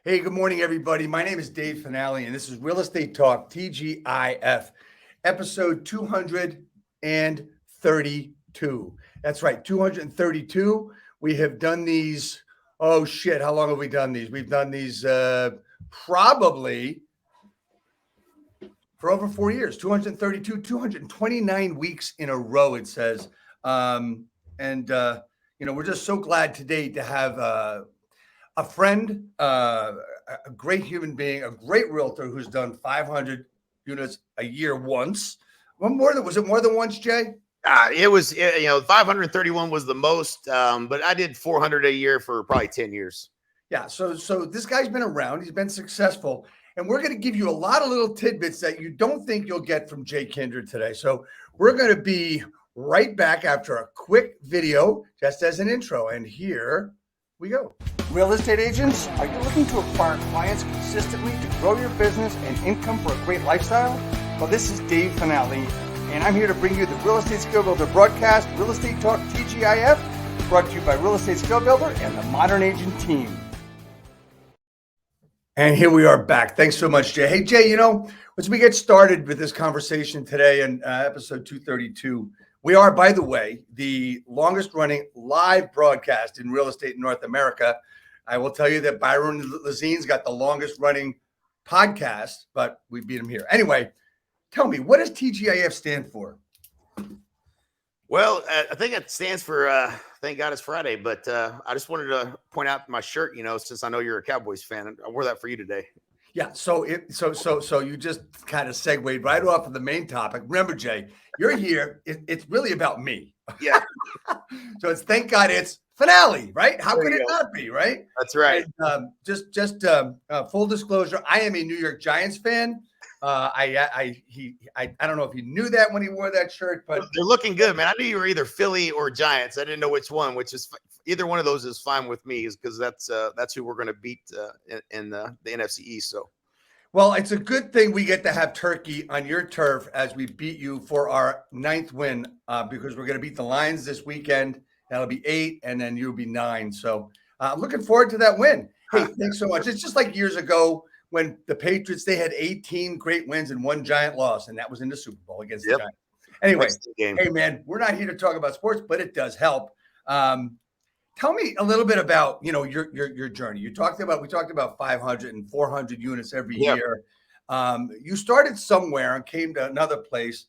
Hey, good morning, everybody. My name is Dave Finale, and this is Real Estate Talk, TGIF, episode 232. That's right, 232. We have done these. Oh, shit. How long have we done these? We've done these probably for over 4 years, 232, 229 weeks in a row, it says. We're just so glad today to have a friend, a great human being, a great realtor who's done 500 units a year once. Was it more than once, Jay? It was, 531 was the most, but I did 400 a year for probably 10 years. Yeah. So this guy's been around. He's been successful. And we're going to give you a lot of little tidbits that you don't think you'll get from Jay Kindred today. So we're going to be right back after a quick video, just as an intro. And here we go. Real estate agents, are you looking to acquire clients consistently to grow your business and income for a great lifestyle? Well, this is Dave Finale, and I'm here to bring you the Real Estate Skill Builder broadcast, Real Estate Talk TGIF, brought to you by Real Estate Skill Builder and the Modern Agent team. And here we are back. Thanks so much, Jay. Hey, Jay, as we get started with this conversation today in episode 232, we are, by the way, the longest running live broadcast in real estate in North America. I will tell you that Byron Lazine's got the longest running podcast, but we beat him here. Anyway, tell me, what does TGIF stand for? Well, I think it stands for Thank God It's Friday, but I just wanted to point out my shirt, since I know you're a Cowboys fan. I wore that for you today. Yeah, so you just kind of segued right off of the main topic. Remember, Jay, you're here. It's really about me. Yeah. So it's Thank God It's Finale, right? How could it not be, right? That's right. And, just full disclosure, I am a New York Giants fan. I don't know if he knew that when he wore that shirt, but they're looking good, man. I knew you were either Philly or Giants. I didn't know which one, which is either one of those is fine with me, is because that's who we're going to beat in the NFC East. So, well, it's a good thing we get to have turkey on your turf as we beat you for our 9th win, because we're going to beat the Lions this weekend. That'll be 8, and then you'll be 9. So I'm looking forward to that win. Hey, thanks so much. It's just like years ago when the Patriots, they had 18 great wins and 1 giant loss, and that was in the Super Bowl against the Giants. Anyway, hey, man, we're not here to talk about sports, but it does help. Tell me a little bit about, your journey. We talked about 500 and 400 units every year. You started somewhere and came to another place.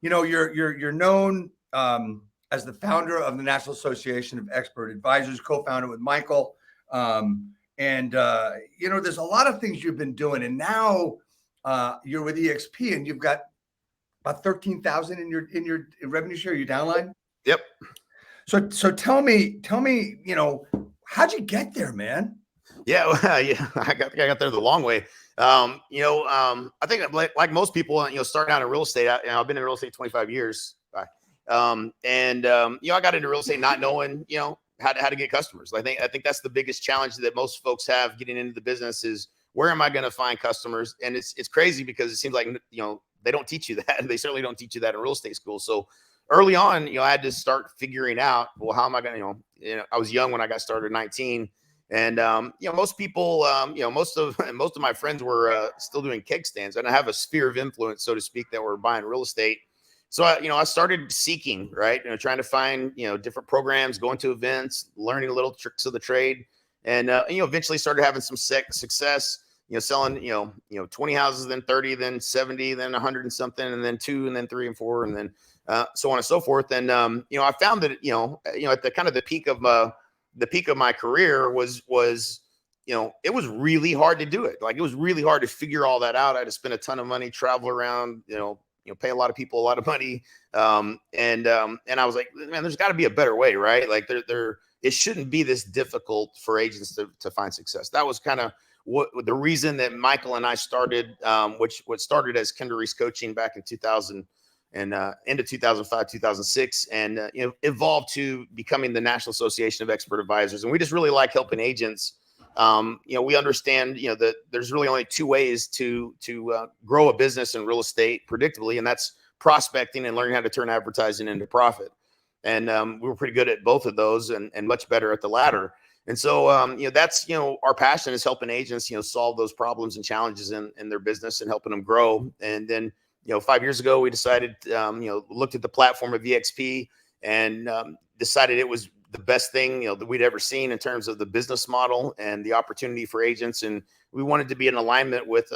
You're known as the founder of the National Association of Expert Advisors, co-founder with Michael. There's a lot of things you've been doing, and now you're with EXP, and you've got about 13,000 in your revenue share, your downline. Yep. So tell me, how'd you get there, man? Yeah, I got there the long way. I think like most people, starting out in real estate, I've been in real estate 25 years. I got into real estate not knowing, how to get customers. I think that's the biggest challenge that most folks have getting into the business is, where am I going to find customers? And it's crazy because it seems like, they don't teach you that. They certainly don't teach you that in real estate school. So early on, I had to start figuring out, well, how am I going to, I was young when I got started, 19. And, most people, most of my friends were still doing keg stands, and I have a sphere of influence, so to speak, that were buying real estate. So, I started seeking, right, trying to find, different programs, going to events, learning little tricks of the trade, and eventually started having some success, selling, 20 houses, then 30, then 70, then 100 and something, and then 2, and then 3 and 4, and then so on and so forth. And, I found that, at the kind of the peak of my career was, it was really hard to do it. Like, it was really hard to figure all that out. I had to spend a ton of money, travel around, pay a lot of people a lot of money. And I was like, man, there's got to be a better way, right? Like it shouldn't be this difficult for agents to find success. That was kind of the reason that Michael and I started, what started as Kendra Reese Coaching back in 2000 and into 2005, 2006, and evolved to becoming the National Association of Expert Advisors. And we just really like helping agents. We understand, that there's really only 2 ways to grow a business in real estate predictably, and that's prospecting and learning how to turn advertising into profit. And we were pretty good at both of those, and much better at the latter. And so, that's, our passion is helping agents, solve those problems and challenges in their business and helping them grow. And then, 5 years ago, we decided, looked at the platform of VXP and decided it was the best thing, that we'd ever seen in terms of the business model and the opportunity for agents. And we wanted to be in alignment with,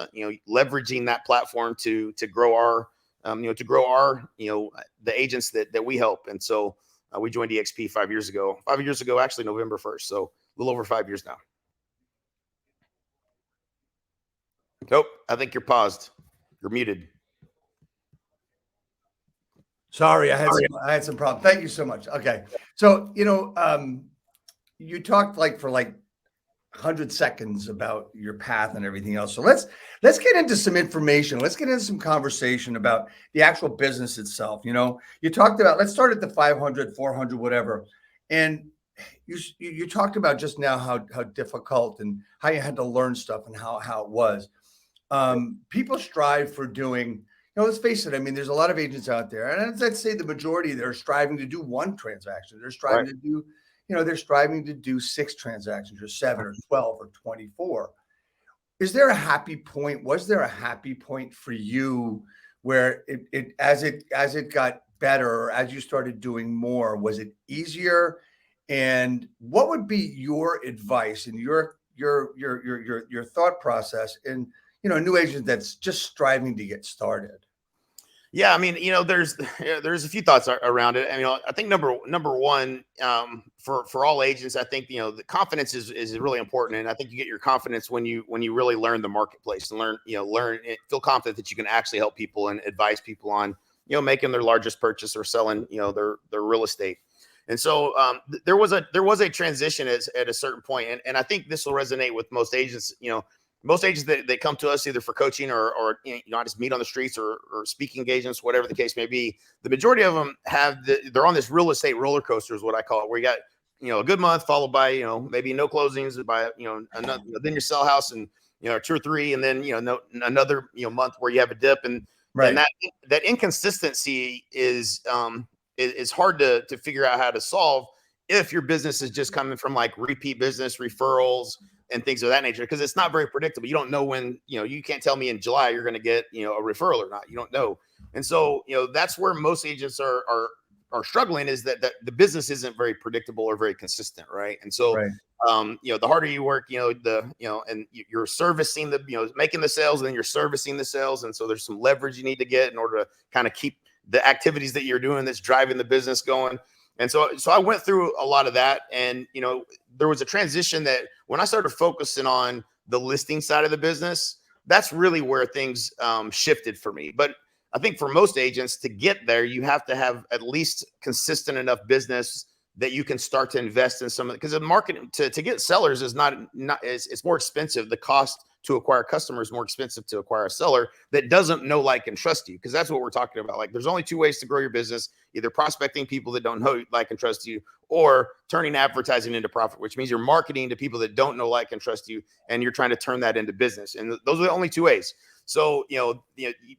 leveraging that platform to grow our, the agents that we help. And so we joined EXP 5 years ago. 5 years ago, actually, November 1st. So a little over 5 years now. Nope, I think you're paused. You're muted. Sorry, I had some problems. Thank you so much. Okay. So, you talked for 100 seconds about your path and everything else. So let's get into some information. Let's get into some conversation about the actual business itself. You talked about, let's start at the 500, 400, whatever. And you talked about just now how difficult and how you had to learn stuff and how it was. People strive for doing, let's face it. I mean, there's a lot of agents out there, and let's say the majority, they're striving to do one transaction. They're striving to do, they're striving to do 6 transactions or 7 or 12 or 24. Is there a happy point? Was there a happy point for you where as it got better, or as you started doing more, was it easier? And what would be your advice and your thought process in, a new agent that's just striving to get started? Yeah, I mean, there's a few thoughts around it. I think number one, for all agents, I think the confidence is really important, and I think you get your confidence when you really learn the marketplace and feel confident that you can actually help people and advise people on making their largest purchase or selling their real estate. And so there was a transition at a certain point, and I think this will resonate with most agents. Most agents that come to us either for coaching or I just meet on the streets or speaking engagements, whatever the case may be. The majority of them they're on this real estate roller coaster is what I call it, where you got, a good month followed by, maybe no closings by, another, then you sell house and, 2 or 3, and then, another, month where you have a dip. And that inconsistency is hard to figure out how to solve if your business is just coming from repeat business, referrals, and things of that nature, because it's not very predictable. You don't know when, you can't tell me in July you're going to get, a referral or not. You don't know. And so, that's where most agents are struggling, is that the business isn't very predictable or very consistent. Right. And so, the harder you work, and you're servicing making the sales, and then you're servicing the sales. And so there's some leverage you need to get in order to kind of keep the activities that you're doing that's driving the business going. And so I went through a lot of that, and, there was a transition that when I started focusing on the listing side of the business, that's really where things shifted for me. But I think for most agents to get there, you have to have at least consistent enough business that you can start to invest in some of it, because the market to get sellers is it's more expensive. The cost to acquire customers is more expensive to acquire a seller that doesn't know, like, and trust you, because that's what we're talking about. There's only 2 ways to grow your business: either prospecting people that don't know, like, and trust you, or turning advertising into profit, which means you're marketing to people that don't know, like, and trust you, and you're trying to turn that into business. And those are the only 2 ways. So,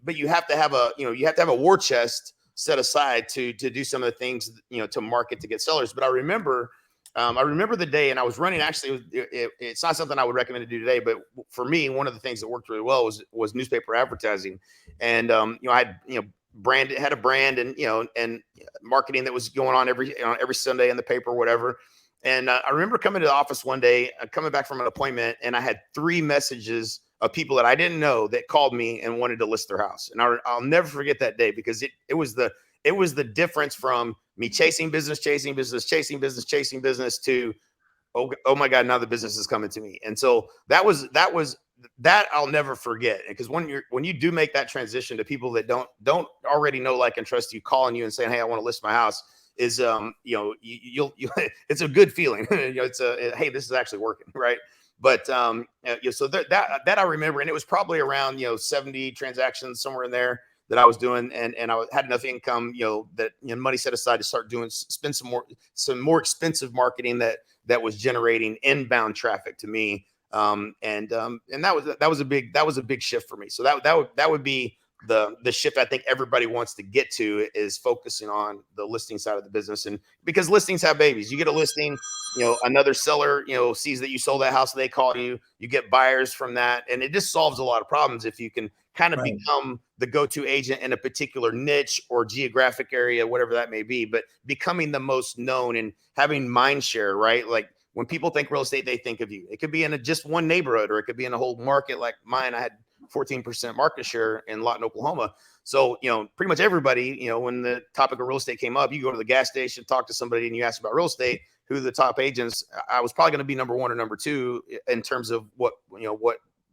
but you have to have a war chest set aside to do some of the things, to market, to get sellers. But I remember the day, and I was running, actually, it's not something I would recommend to do today, but for me, one of the things that worked really well was newspaper advertising. And, I had, had a brand and, and marketing that was going on every Sunday in the paper, whatever. And I remember coming to the office one day, coming back from an appointment, and I had 3 messages of people that I didn't know that called me and wanted to list their house. And I'll never forget that day, because it was the difference from me chasing business to, oh my God, now the business is coming to me. And so that I'll never forget. Because when you do make that transition to people that don't already know, like, and trust you, calling you and saying, hey, I want to list my house, is you'll it's a good feeling. It's hey, this is actually working, right? But so that I remember, and it was probably around 70 transactions, somewhere in there, that I was doing, and I had enough income, that money set aside to start spend some more expensive marketing that was generating inbound traffic to me. And that was a big shift for me. So that would be the shift I think everybody wants to get to is focusing on the listing side of the business. And because listings have babies, you get a listing, another seller, sees that you sold that house, they call you, you get buyers from that. And it just solves a lot of problems if you can kind of become the go-to agent in a particular niche or geographic area, whatever that may be, but becoming the most known and having mind share, right? Like when people think real estate, they think of you. It could be in just one neighborhood, or it could be in a whole market like mine. I had 14% market share in Lawton, Oklahoma. So, pretty much everybody, when the topic of real estate came up, you go to the gas station, talk to somebody, and you ask about real estate, who are the top agents. I was probably going to be number one or number two in terms of what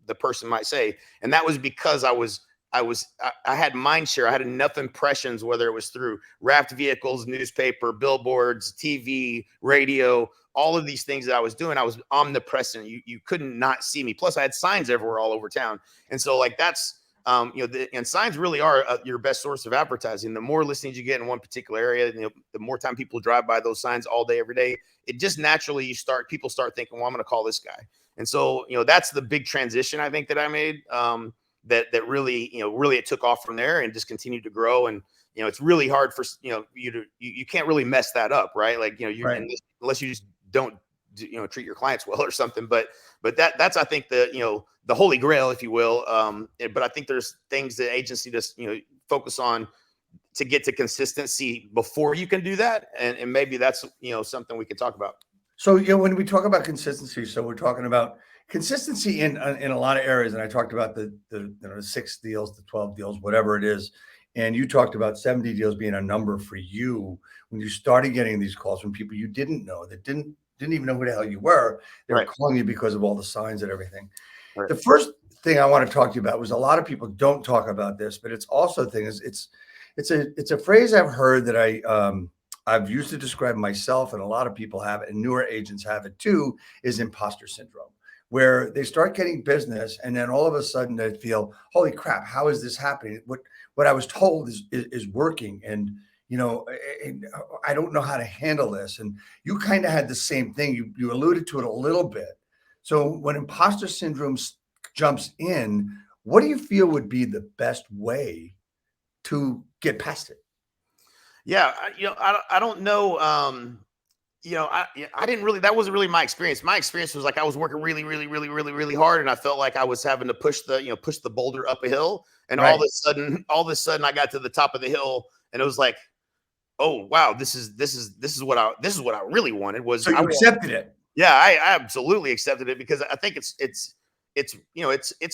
the person might say. And that was because I had mind share. I had enough impressions, whether it was through wrapped vehicles, newspaper, billboards, TV, radio, all of these things that I was doing. I was omnipresent. You couldn't not see me. Plus I had signs everywhere all over town. And so like that's, and signs really are your best source of advertising. The more listings you get in one particular area, the more time people drive by those signs all day, every day, it just naturally people start thinking, well, I'm going to call this guy. And so, that's the big transition I think that I made, that really, really it took off from there and just continued to grow. And, it's really hard for, you can't really mess that up. Right. Like, unless you just don't, treat your clients well or something, but that's, I think the holy grail, if you will. But I think there's things that agency just, focus on to get to consistency before you can do that. And maybe that's, something we can talk about. So, when we talk about consistency, so we're talking about consistency in a lot of areas. And I talked about the 6 deals, the 12 deals, whatever it is. And you talked about 70 deals being a number for you when you started getting these calls from people you didn't know, that didn't even know who the hell you were. They were calling you because of all the signs and everything. Right. The first thing I want to talk to you about was, a lot of people don't talk about this, but it's also a thing is it's a phrase I've heard that I've used to describe myself, and a lot of people have it, and newer agents have it too, is imposter syndrome, where they start getting business and then all of a sudden they feel, holy crap, how is this happening? What I was told is working. And, I don't know how to handle this. And you kind of had the same thing. You alluded to it a little bit. So when imposter syndrome jumps in, what do you feel would be the best way to get past it? Yeah. I don't know. I didn't really, that wasn't really my experience. My experience was like, I was working really, really, really, really, really hard. And I felt like I was having to push the boulder up a hill. And all of a sudden I got to the top of the hill and it was like, oh, wow, this is what I really wanted. Was so you accepted it? Yeah, I absolutely accepted it, because I think it's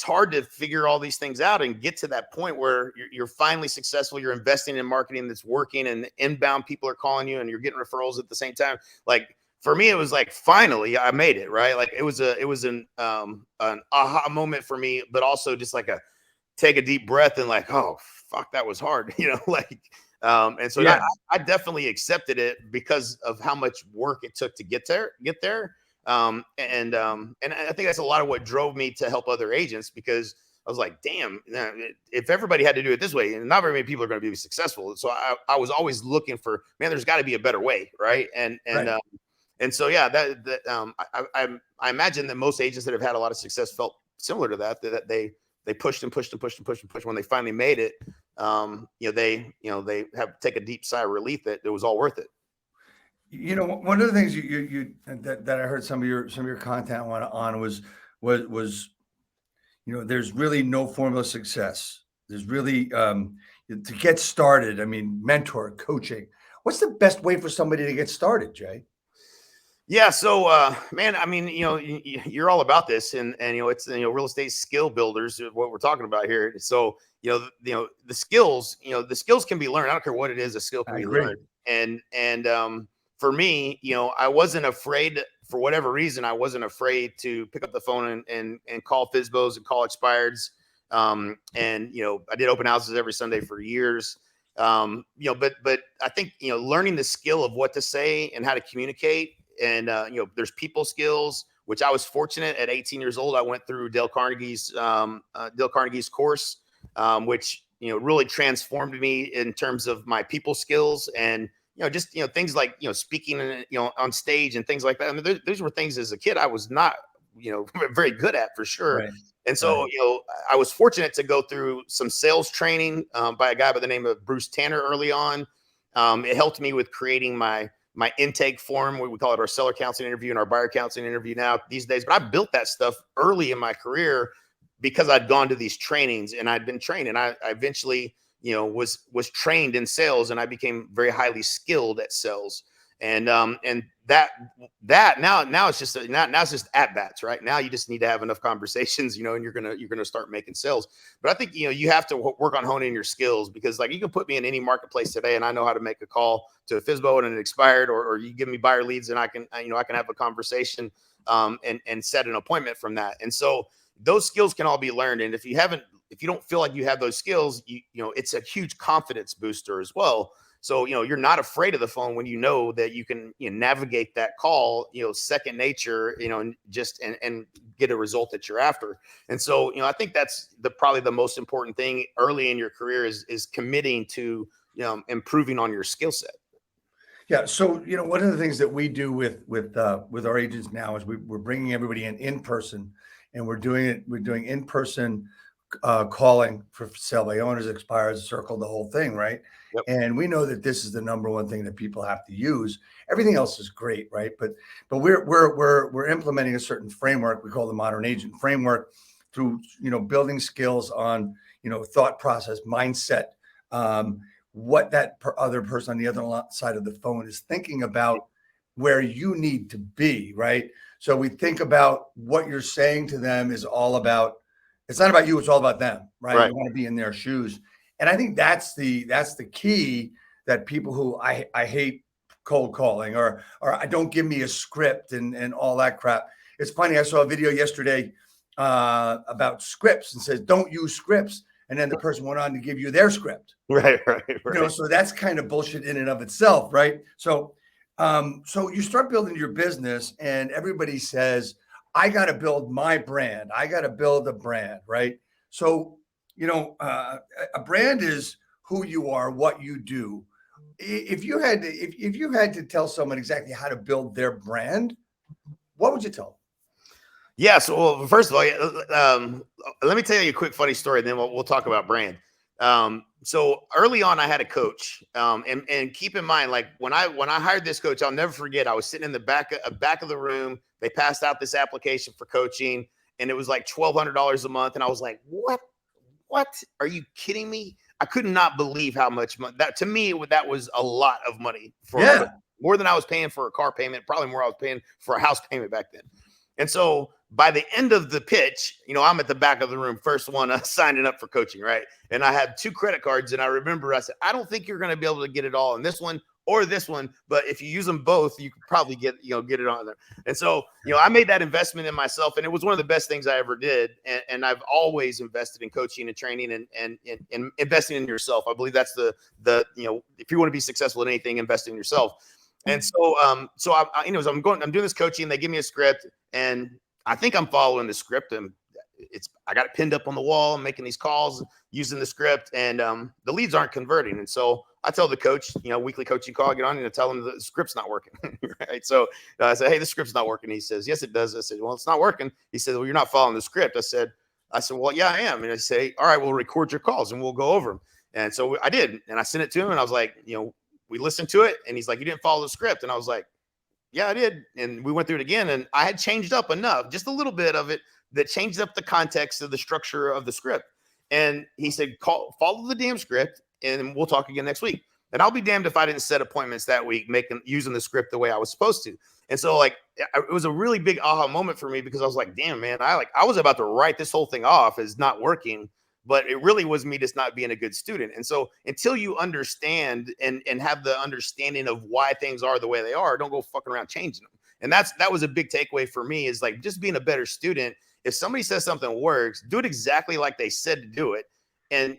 hard to figure all these things out and get to that point where you're finally successful. You're investing in marketing that's working, and inbound people are calling you and you're getting referrals at the same time. Like for me, it was like, finally I made it, right? Like it was an aha moment for me, but also just like take a deep breath and like, oh fuck, that was hard, and so I definitely accepted it because of how much work it took to get there. And I think that's a lot of what drove me to help other agents, because I was like, damn, if everybody had to do it this way, and not very many people are going to be successful. So I was always looking for, man, there's got to be a better way. Right. And so, yeah, I imagine that most agents that have had a lot of success felt similar to that they pushed and pushed and pushed and pushed and pushed. When they finally made it, they have take a deep sigh of relief that it was all worth it. One of the things that I heard some of your content on was there's really no formula of success. There's really to get started. I mean, mentor, coaching. What's the best way for somebody to get started, Jay? Yeah. So, man, I mean, you're all about this, and it's, real estate skill builders is what we're talking about here. So, the skills can be learned. I don't care what it is, a skill can be learned. And for me, I wasn't afraid, for whatever reason, I wasn't afraid to pick up the phone and call FSBOs and call expireds. And, I did open houses every Sunday for years. But I think, learning the skill of what to say and how to communicate. And, there's people skills, which I was fortunate at 18 years old. I went through Dale Carnegie's course, which, really transformed me in terms of my people skills and, just, things like, speaking, on stage and things like that. I mean, those were things as a kid I was not, very good at, for sure. Right. And so, Right. I was fortunate to go through some sales training by a guy by the name of Bruce Tanner early on. It helped me with creating my intake form. We call it our seller counseling interview and our buyer counseling interview now these days. But I built that stuff early in my career because I'd gone to these trainings and I'd been trained, and I eventually, was trained in sales, and I became very highly skilled at sales. And that now it's just now it's just at bats, right? Now you just need to have enough conversations, and you're gonna start making sales. But I think you have to work on honing your skills, because like you can put me in any marketplace today and I know how to make a call to a FSBO and it expired, or you give me buyer leads and I can have a conversation and set an appointment from that. And so those skills can all be learned. And if you don't feel like you have those skills, it's a huge confidence booster as well. So, you're not afraid of the phone when you know that you can navigate that call, second nature, and get a result that you're after. And so, I think that's probably the most important thing early in your career is committing to, improving on your skill set. Yeah. So, one of the things that we do with our agents now is we're bringing everybody in person, and we're doing in person calling for sale by owners, expires, circle, the whole thing, right? Yep. And we know that this is the number one thing that people have to use. Everything else is great, right? But we're implementing a certain framework we call the modern agent framework through building skills on thought process, mindset, what that other person on the other side of the phone is thinking about, where you need to be, right? So we think about what you're saying to them is all about. It's not about you, it's all about them, right? Right. You want to be in their shoes. And I think that's the key, that people who I hate cold calling, or I don't give me a script and all that crap. It's funny, I saw a video yesterday about scripts and says don't use scripts, and then the person went on to give you their script. Right. So that's kind of bullshit in and of itself, right? So so you start building your business and everybody says, I got to build my brand. I got to build a brand, right? So, a brand is who you are, what you do. If you had to tell someone exactly how to build their brand, what would you tell them? Yeah. So, well, first of all, let me tell you a quick funny story, and then we'll talk about brand. So early on, I had a coach, and keep in mind, like when I hired this coach, I'll never forget. I was sitting in the back of the room. They passed out this application for coaching, and it was like $1,200 a month. And I was like, "What? Are you kidding me?" I could not believe how much money that to me. That was a lot of money for more than I was paying for a car payment. Probably more I was paying for a house payment back then. And so by the end of the pitch, I'm at the back of the room, first one signing up for coaching, right? And I had 2 credit cards, and I remember I said, I don't think you're going to be able to get it all in this one or this one, but if you use them both, you could probably get it on there. And so, I made that investment in myself, and it was one of the best things I ever did. And I've always invested in coaching and training and investing in yourself. I believe that's the if you want to be successful in anything, invest in yourself. And so, I'm doing this coaching. They give me a script, and I think I'm following the script, and I got it pinned up on the wall. I'm making these calls using the script, and the leads aren't converting. And so I tell the coach, weekly coaching call, I get on and tell him the script's not working. Right. So I said, hey, the script's not working. He says, yes, it does. I said, well, it's not working. He said, well, you're not following the script. I said, well, yeah, I am. And I say, all right, we'll record your calls and we'll go over them. And so I did. And I sent it to him, and I was like, we listened to it, and he's like, you didn't follow the script. And I was like, yeah, I did. And we went through it again, and I had changed up enough, just a little bit of it, that changed up the context of the structure of the script. And he said, follow the damn script, and we'll talk again next week. And I'll be damned if I didn't set appointments that week, using the script the way I was supposed to. And so, like, it was a really big aha moment for me, because I was like, damn, man, I was about to write this whole thing off as not working, but it really was me just not being a good student. And so until you understand and have the understanding of why things are the way they are, don't go fucking around changing them. And that was a big takeaway for me, is like just being a better student. If somebody says something works, do it exactly like they said to do it. And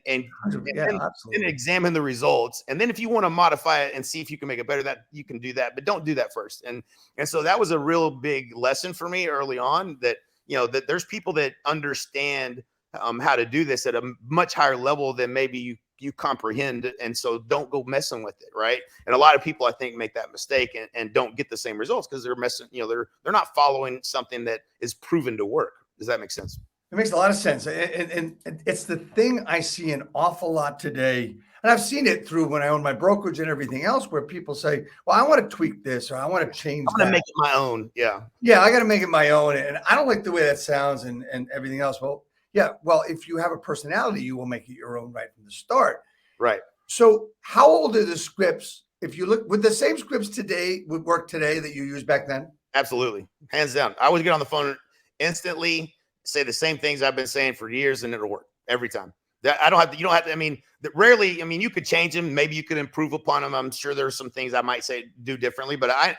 examine the results. And then if you want to modify it and see if you can make it better, that you can do that, but don't do that first. And so that was a real big lesson for me early on, that, that there's people that understand how to do this at a much higher level than maybe you comprehend. And so don't go messing with it. Right. And a lot of people, I think, make that mistake and don't get the same results because they're messing, they're not following something that is proven to work. Does that make sense? It makes a lot of sense. And it's the thing I see an awful lot today. And I've seen it through when I own my brokerage and everything else, where people say, well, I want to tweak this or I want to change I'm going to that. make it my own. Yeah. Yeah, I got to make it my own. And I don't like the way that sounds and everything else. Well, yeah, well, if you have a personality, you will make it your own right from the start. Right. So how old are the scripts? If you look with the same scripts today would work today that you used back then? Absolutely. Hands down. I always get on the phone instantly, say the same things I've been saying for years, and it'll work every time. That I don't have to, you don't have to, I mean, rarely, I mean, you could change them. Maybe you could improve upon them. I'm sure there's some things I might say do differently, but I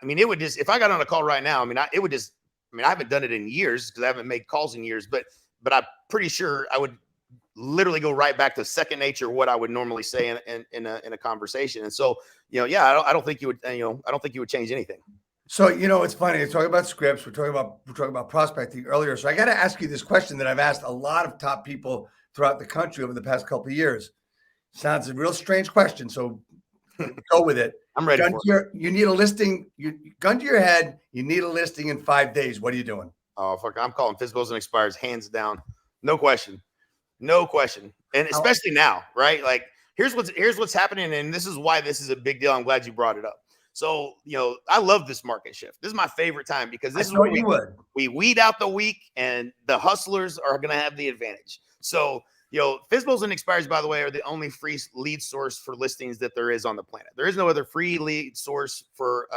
mean, it would just, if I got on a call right now, I mean, it would just, I mean, I haven't done it in years because I haven't made calls in years, but I'm pretty sure I would literally go right back to second nature, what I would normally say in a conversation. And so, yeah, I don't think you would, I don't think you would change anything. So, it's funny. We're talking about scripts. We're talking about prospecting earlier. So I got to ask you this question that I've asked a lot of top people throughout the country over the past couple of years. Sounds a real strange question. So go with it. I'm ready for it. You need a listing. Gun to your head. You need a listing in 5 days. What are you doing? Oh, fuck. I'm calling Physicals and Expires hands down. No question. No question. And especially now, right? Like here's what's happening. And this is why this is a big deal. I'm glad you brought it up. So, I love this market shift. This is my favorite time because this is what we weed out the weak and the hustlers are going to have the advantage. So, Physicals and Expires, by the way, are the only free lead source for listings that there is on the planet. There is no other free lead source for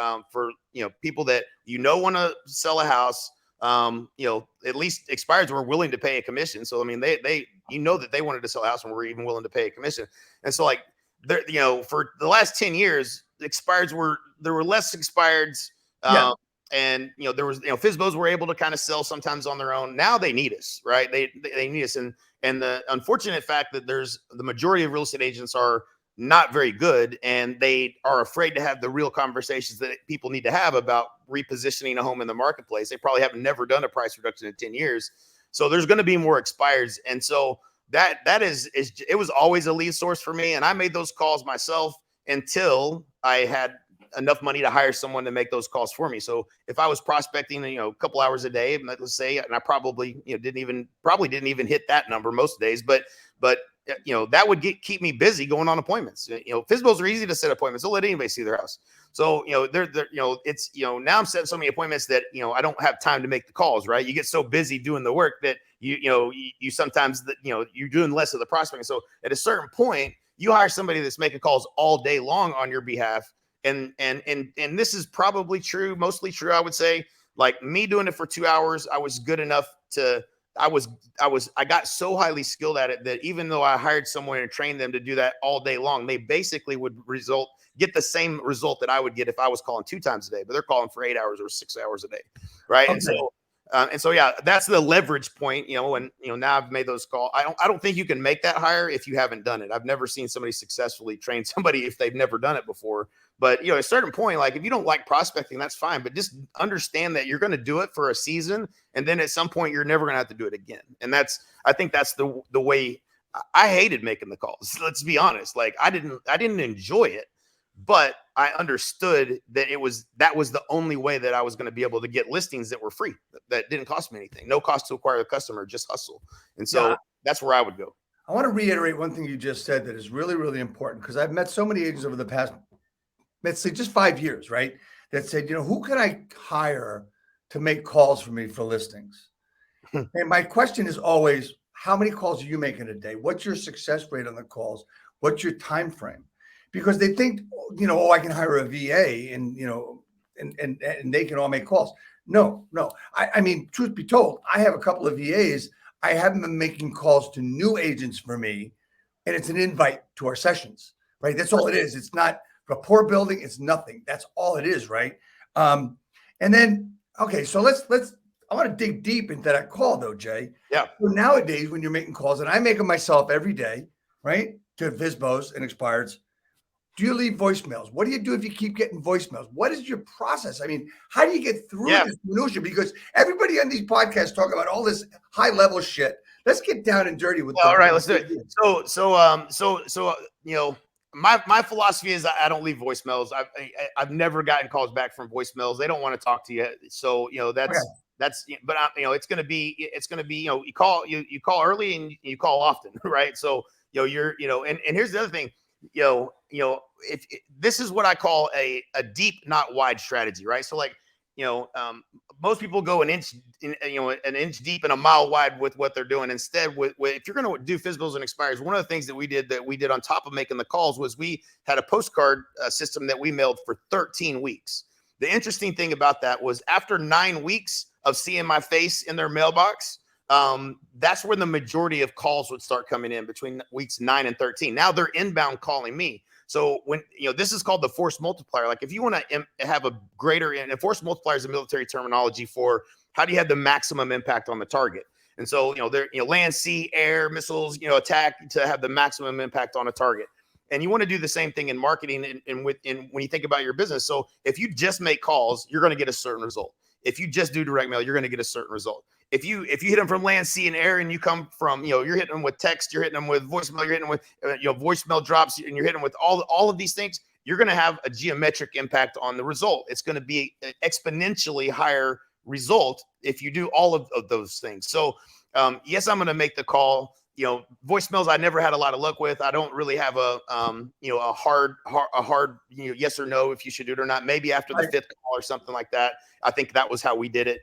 people that, want to sell a house. At least Expires were willing to pay a commission. So, I mean, they that they wanted to sell a house and were even willing to pay a commission. And so like, for the last 10 years, there were less expireds. And, there was, FSBOs were able to kind of sell sometimes on their own. Now they need us, right? They need us. And the unfortunate fact that the majority of real estate agents are not very good, and they are afraid to have the real conversations that people need to have about repositioning a home in the marketplace. They probably have never done a price reduction in 10 years. So there's going to be more expireds. And so that is it was always a lead source for me. And I made those calls myself until I had enough money to hire someone to make those calls for me. So if I was prospecting, a couple hours a day, let's say, and I probably, didn't even hit that number most days, but that would keep me busy going on appointments. FSBOs are easy to set appointments. They'll let anybody see their house. So, it's, now I'm setting so many appointments that, I don't have time to make the calls, right? You get so busy doing the work that you sometimes, you're doing less of the prospecting. So at a certain point, you hire somebody that's making calls all day long on your behalf. And this is probably true, mostly true. I would say, like me doing it for 2 hours, I was good enough I got so highly skilled at it that even though I hired someone and trained them to do that all day long, they basically would get the same result that I would get if I was calling 2 times a day, but they're calling for 8 hours or 6 hours a day. Right. Okay. And so, yeah, that's the leverage point, and, now I've made those calls. I don't think you can make that higher if you haven't done it. I've never seen somebody successfully train somebody if they've never done it before. But, at a certain point, like if you don't like prospecting, that's fine. But just understand that you're going to do it for a season. And then at some point, you're never going to have to do it again. And I think that's the way. I hated making the calls. Let's be honest. Like I didn't enjoy it. But I understood that that was the only way that I was going to be able to get listings that were free, that didn't cost me anything. No cost to acquire a customer, just hustle. And so that's where I would go. I want to reiterate one thing you just said that is really, really important, because I've met so many agents over the past, let's say just 5 years, right? That said, who can I hire to make calls for me for listings? And my question is always, how many calls are you making a day? What's your success rate on the calls? What's your time frame? Because they think, I can hire a VA and they can all make calls. No. I mean, truth be told, I have a couple of VAs. I have them making calls to new agents for me, and it's an invite to our sessions, right? That's all it is. It's not rapport building. It's nothing. That's all it is, right? And then, okay, so I want to dig deep into that call though, Jay. Yeah. So nowadays, when you're making calls, and I make them myself every day, right, to FSBOs and expireds, do you leave voicemails? What do you do if you keep getting voicemails? What is your process? I mean, how do you get through this minutia? Because everybody on these podcasts talk about all this high level shit. Let's get down and dirty with. All right, let's do it. So my philosophy is I don't leave voicemails. I've never gotten calls back from voicemails. They don't want to talk to you. So that's but it's going to be, you call early and you call often, right? So, and here's the other thing, if this is what I call a deep, not wide strategy, right? So like, most people go an inch deep and a mile wide with what they're doing. Instead, with if you're going to do physicals and expires, one of the things that we did on top of making the calls was we had a postcard system that we mailed for 13 weeks. The interesting thing about that was after 9 weeks of seeing my face in their mailbox, that's when the majority of calls would start coming in between weeks 9 and 13. Now they're inbound calling me. So when, this is called the force multiplier. Like if you want to have a greater, and force multiplier is a military terminology for how do you have the maximum impact on the target. And so, land, sea, air, missiles, attack to have the maximum impact on a target. And you want to do the same thing in marketing and when you think about your business. So if you just make calls, you're going to get a certain result. If you just do direct mail, you're going to get a certain result. If you hit them from land, sea, and air, and you come from, you're hitting them with text, you're hitting them with voicemail, you're hitting them with, voicemail drops, and you're hitting them with all of these things, you're going to have a geometric impact on the result. It's going to be an exponentially higher result if you do all of those things. So, yes, I'm going to make the call. Voicemails I never had a lot of luck with. I don't really have a hard yes or no if you should do it or not. Maybe after the fifth call or something like that. I think that was how we did it.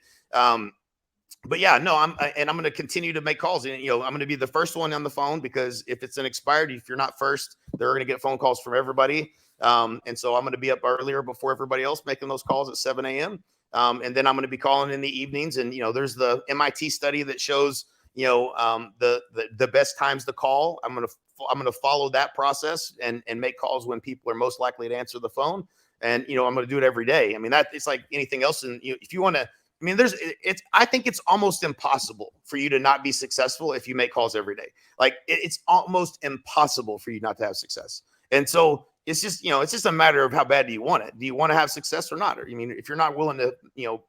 But yeah, no, I'm going to continue to make calls. And, I'm going to be the first one on the phone because if it's an expired, if you're not first, they're going to get phone calls from everybody. And so I'm going to be up earlier before everybody else making those calls at 7 a.m. And then I'm going to be calling in the evenings. And, there's the MIT study that shows, the best times to call. I'm going to follow that process and make calls when people are most likely to answer the phone. And, I'm going to do it every day. I mean, it's like anything else. And if you want to, I think it's almost impossible for you to not be successful if you make calls every day. Like it's almost impossible for you not to have success. And so it's just, it's just a matter of how bad do you want it? Do you want to have success or not? Or, if you're not willing to,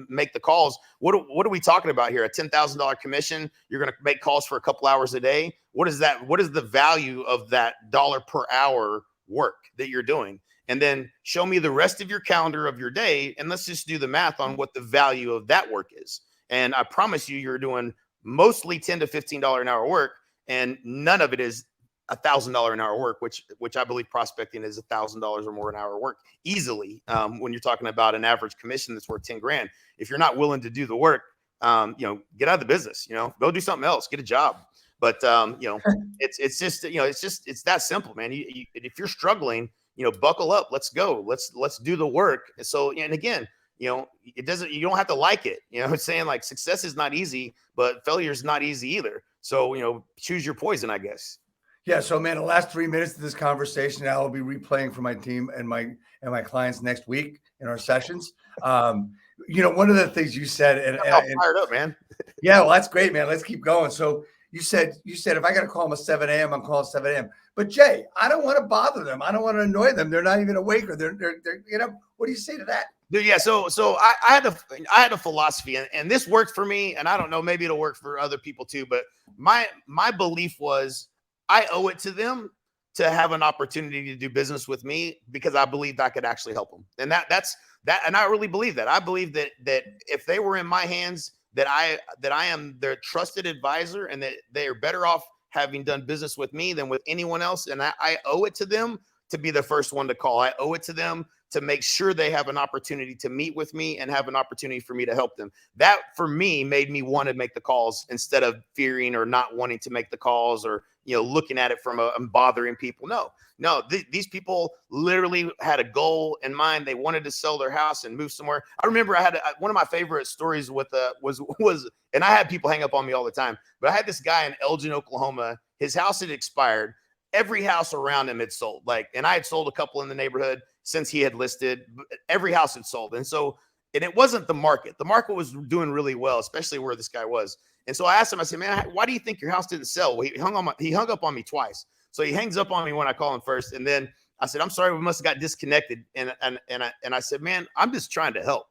make the calls, what are we talking about here? A $10,000 commission. You're going to make calls for a couple hours a day. What is that? What is the value of that dollar per hour work that you're doing? And then show me the rest of your calendar of your day. And let's just do the math on what the value of that work is. And I promise you're doing mostly $10 to $15 an hour work. And none of it is $1,000 an hour work, which I believe prospecting is $1,000 or more an hour work easily. When you're talking about an average commission that's worth 10 grand, if you're not willing to do the work, get out of the business, go do something else, get a job. But, it's that simple, man. If you're struggling, buckle up, let's go. Let's do the work. So, and again, you don't have to like it. It's saying like success is not easy, but failure is not easy either. So, choose your poison, I guess. Yeah. So, man, the last 3 minutes of this conversation, I will be replaying for my team and my clients next week in our sessions. One of the things you said, and fired up, man. Yeah, well, that's great, man. Let's keep going. So you said if I got to call them at 7 a.m., I'm calling 7 a.m. But Jay, I don't want to bother them. I don't want to annoy them. They're not even awake, or they're what do you say to that? Dude, yeah. So I had a philosophy, and this worked for me, and I don't know, maybe it'll work for other people too. But my belief was I owe it to them to have an opportunity to do business with me because I believed I could actually help them. And that's and I really believe that. I believe that if they were in my hands, that I am their trusted advisor, and that they are better off having done business with me than with anyone else. And I owe it to them to be the first one to call. I owe it to them to make sure they have an opportunity to meet with me and have an opportunity for me to help them. That for me made me want to make the calls instead of fearing or not wanting to make the calls, or, looking at it from bothering people. No, these people literally had a goal in mind. They wanted to sell their house and move somewhere. I remember I had one of my favorite stories with was, and I had people hang up on me all the time, but I had this guy in Elgin, Oklahoma. His house had expired. Every house around him had sold, and I had sold a couple in the neighborhood since he had listed. Every house had sold. And it wasn't the market. The market was doing really well, especially where this guy was. And so I asked him, I said, man, why do you think your house didn't sell? Well, he hung up on me twice. So he hangs up on me when I call him first. And then I said, I'm sorry, we must have got disconnected. And I said, man, I'm just trying to help.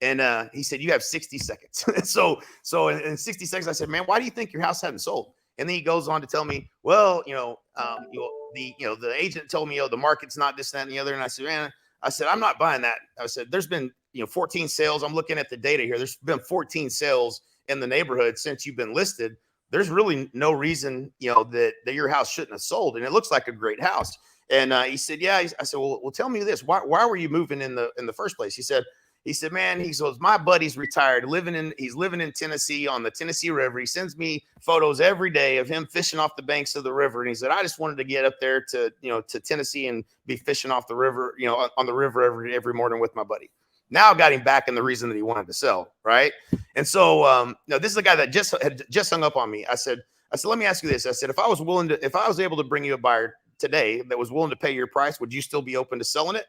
And he said, you have 60 seconds. so in 60 seconds, I said, man, why do you think your house hadn't sold? And then he goes on to tell me, well, the agent told me, the market's not this, that, and the other. And I said, man, I said, I'm not buying that. I said, there's been, 14 sales. I'm looking at the data here. There's been 14 sales in the neighborhood since you've been listed. There's really no reason, that your house shouldn't have sold. And it looks like a great house. And he said, yeah. I said, well, tell me this. Why were you moving in the first place? He said, man, he goes, my buddy's retired, he's living in Tennessee on the Tennessee River. He sends me photos every day of him fishing off the banks of the river. And he said, I just wanted to get up there to Tennessee and be fishing off the river, on the river every morning with my buddy. Now I got him back in the reason that he wanted to sell. Right. And so, this is the guy that just hung up on me. I said, let me ask you this. I said, if I was able to bring you a buyer today that was willing to pay your price, would you still be open to selling it?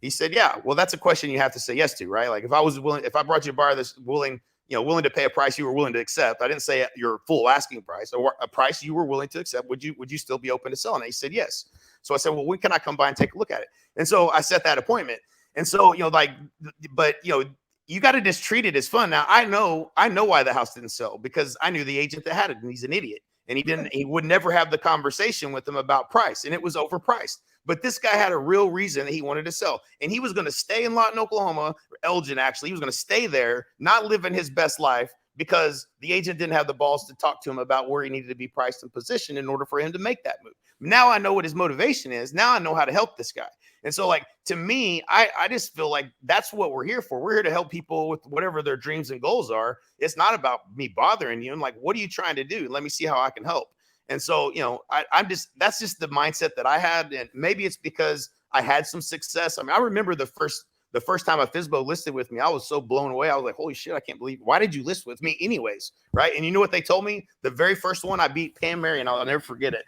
He said, yeah. Well, that's a question you have to say yes to, right? Like if I brought you a buyer that's willing to pay a price you were willing to accept. I didn't say your full asking price or a price you were willing to accept. Would you still be open to selling it? He said, yes. So I said, well, when can I come by and take a look at it? And so I set that appointment. And so, but you got to just treat it as fun. Now I know why the house didn't sell, because I knew the agent that had it, and he's an idiot. And he would never have the conversation with them about price. And it was overpriced. But this guy had a real reason that he wanted to sell. And he was going to stay in Lawton, Oklahoma, or Elgin, actually. He was going to stay there, not living his best life, because the agent didn't have the balls to talk to him about where he needed to be priced and positioned in order for him to make that move. Now I know what his motivation is. Now I know how to help this guy. And so, to me, I just feel like that's what we're here for. We're here to help people with whatever their dreams and goals are. It's not about me bothering you. I'm like, what are you trying to do? Let me see how I can help. And so, that's just the mindset that I had. And maybe it's because I had some success. I mean, I remember the first time a FSBO listed with me, I was so blown away. I was like, holy shit, I can't believe, why did you list with me anyways? Right. And you know what they told me? The very first one, I beat Pam Mary, and I'll never forget it.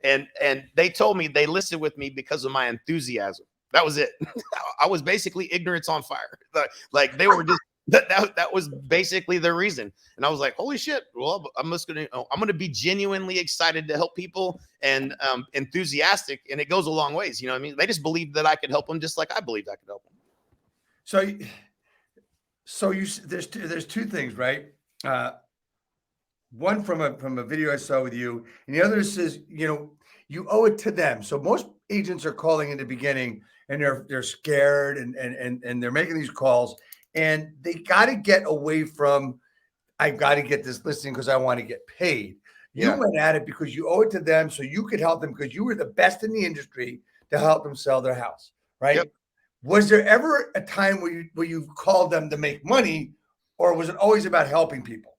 And they told me they listed with me because of my enthusiasm. That was it. I was basically ignorance on fire. Like they were just, that was basically the reason. And I was like, holy shit. Well, I'm going to be genuinely excited to help people and enthusiastic. And it goes a long ways. You know what I mean? They just believed that I could help them just like I believed I could help them. So there's two things, right? One from a video I saw with you, and the other says, you owe it to them. So most agents are calling in the beginning, and they're scared and they're making these calls, and they got to get away from, I've got to get this listing because I want to get paid. You went at it because you owe it to them, so you could help them because you were the best in the industry to help them sell their house, right? Yep. Was there ever a time where you called them to make money, or was it always about helping people?